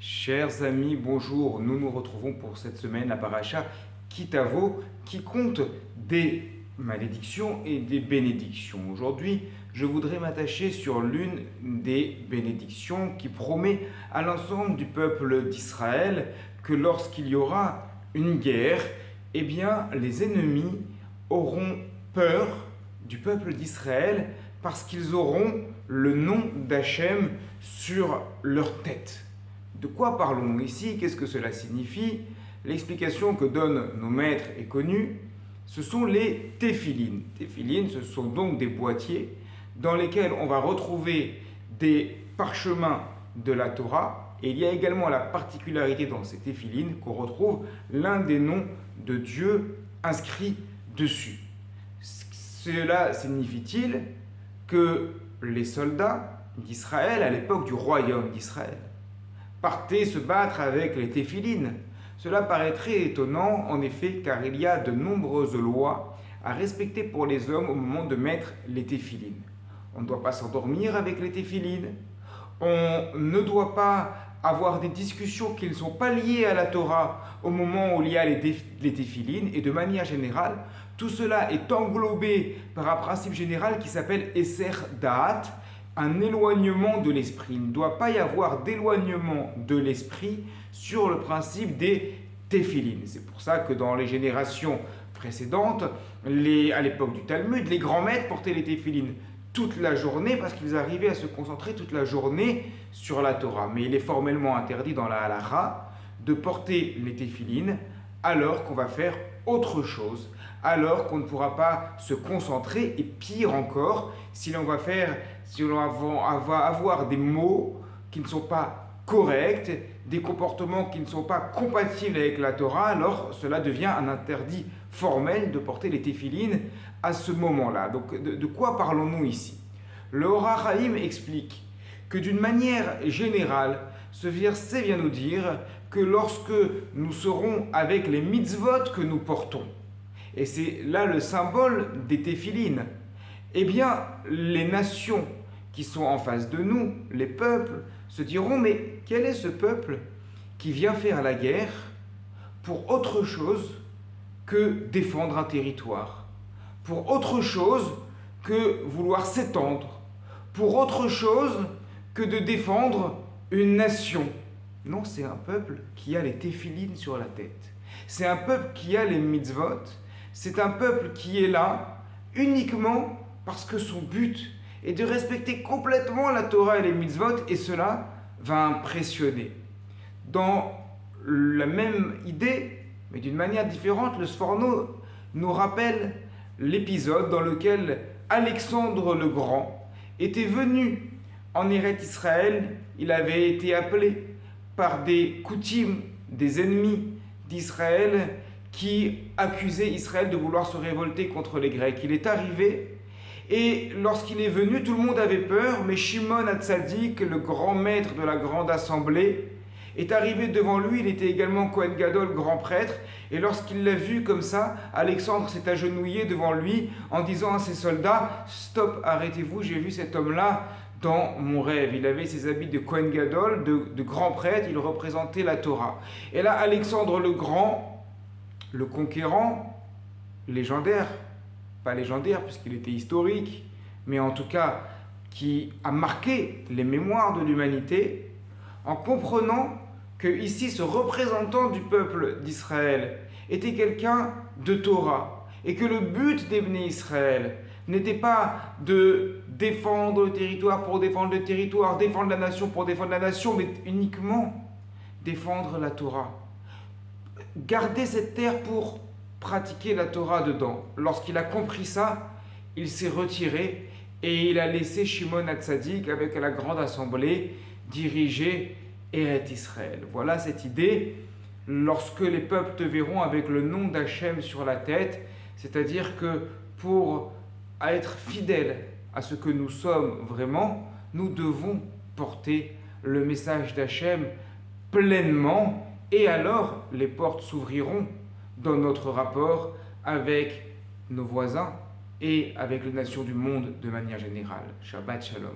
Chers amis, bonjour. Nous nous retrouvons pour cette semaine, la paracha Kitavo, qui compte des malédictions et des bénédictions. Aujourd'hui, je voudrais m'attacher sur l'une des bénédictions qui promet à l'ensemble du peuple d'Israël que lorsqu'il y aura une guerre, eh bien, les ennemis auront peur du peuple d'Israël parce qu'ils auront le nom d'Hachem sur leur tête. De quoi parlons-nous ici? Qu'est-ce que cela signifie? L'explication que donnent nos maîtres est connue. Ce sont les téphilines. Téphilines, ce sont donc des boîtiers dans lesquels on va retrouver des parchemins de la Torah. Et il y a également la particularité dans ces téphilines qu'on retrouve l'un des noms de Dieu inscrit dessus. Cela signifie-t-il que les soldats d'Israël, à l'époque du royaume d'Israël, partaient se battre avec les téphilines? Cela paraîtrait étonnant, en effet, car il y a de nombreuses lois à respecter pour les hommes au moment de mettre les téphilines. On ne doit pas s'endormir avec les téphilines, on ne doit pas avoir des discussions qui ne sont pas liées à la Torah au moment où il y a les téphilines, et de manière générale, tout cela est englobé par un principe général qui s'appelle Esser Da'at, un éloignement de l'esprit. Il ne doit pas y avoir d'éloignement de l'esprit sur le principe des téphilines. C'est pour ça que dans les générations précédentes, à l'époque du Talmud, les grands maîtres portaient les téphilines toute la journée parce qu'ils arrivaient à se concentrer toute la journée sur la Torah. Mais il est formellement interdit dans la halakha de porter les téphilines alors qu'on va faire autre chose, alors qu'on ne pourra pas se concentrer, et pire encore, si l'on va avoir des mots qui ne sont pas corrects, des comportements qui ne sont pas compatibles avec la Torah, alors cela devient un interdit formel de porter les téphilines à ce moment-là. Donc de quoi parlons-nous ici? Le Or HaChaim explique que d'une manière générale, ce verset vient nous dire que lorsque nous serons avec les mitzvot que nous portons, et c'est là le symbole des téphilines, eh bien les nations qui sont en face de nous, les peuples, se diront: mais quel est ce peuple qui vient faire la guerre pour autre chose que défendre un territoire, pour autre chose que vouloir s'étendre, pour autre chose que de défendre une nation? Non, c'est un peuple qui a les téphilines sur la tête. C'est un peuple qui a les mitzvot. C'est un peuple qui est là uniquement parce que son but est de respecter complètement la Torah et les mitzvot, et cela va impressionner. Dans la même idée, mais d'une manière différente, le Sforno nous rappelle l'épisode dans lequel Alexandre le Grand était venu en Eretz Israël. Il avait été appelé par des Koutim, des ennemis d'Israël, qui accusaient Israël de vouloir se révolter contre les Grecs. Il est arrivé, et lorsqu'il est venu, tout le monde avait peur, mais Shimon Hatzadik, le grand maître de la grande assemblée, est arrivé devant lui. Il était également Kohen Gadol, grand prêtre, et lorsqu'il l'a vu comme ça, Alexandre s'est agenouillé devant lui en disant à ses soldats: stop, arrêtez-vous, j'ai vu cet homme-là dans mon rêve. Il avait ses habits de Kohen Gadol, de grand prêtre, il représentait la Torah. Et là, Alexandre le Grand, le conquérant, légendaire, pas légendaire puisqu'il était historique, mais en tout cas qui a marqué les mémoires de l'humanité, en comprenant que ici ce représentant du peuple d'Israël était quelqu'un de Torah, et que le but des Bnei Israël n'était pas de défendre le territoire pour défendre le territoire, défendre la nation pour défendre la nation, mais uniquement défendre la Torah. Garder cette terre pour pratiquer la Torah dedans. Lorsqu'il a compris ça, il s'est retiré et il a laissé Shimon Hatzadik avec la grande assemblée diriger Eretz Israël. Voilà cette idée. Lorsque les peuples te verront avec le nom d'Hachem sur la tête, c'est-à-dire que pour être fidèles à ce que nous sommes vraiment, nous devons porter le message d'Hachem pleinement, et alors les portes s'ouvriront dans notre rapport avec nos voisins et avec les nations du monde de manière générale. Shabbat Shalom.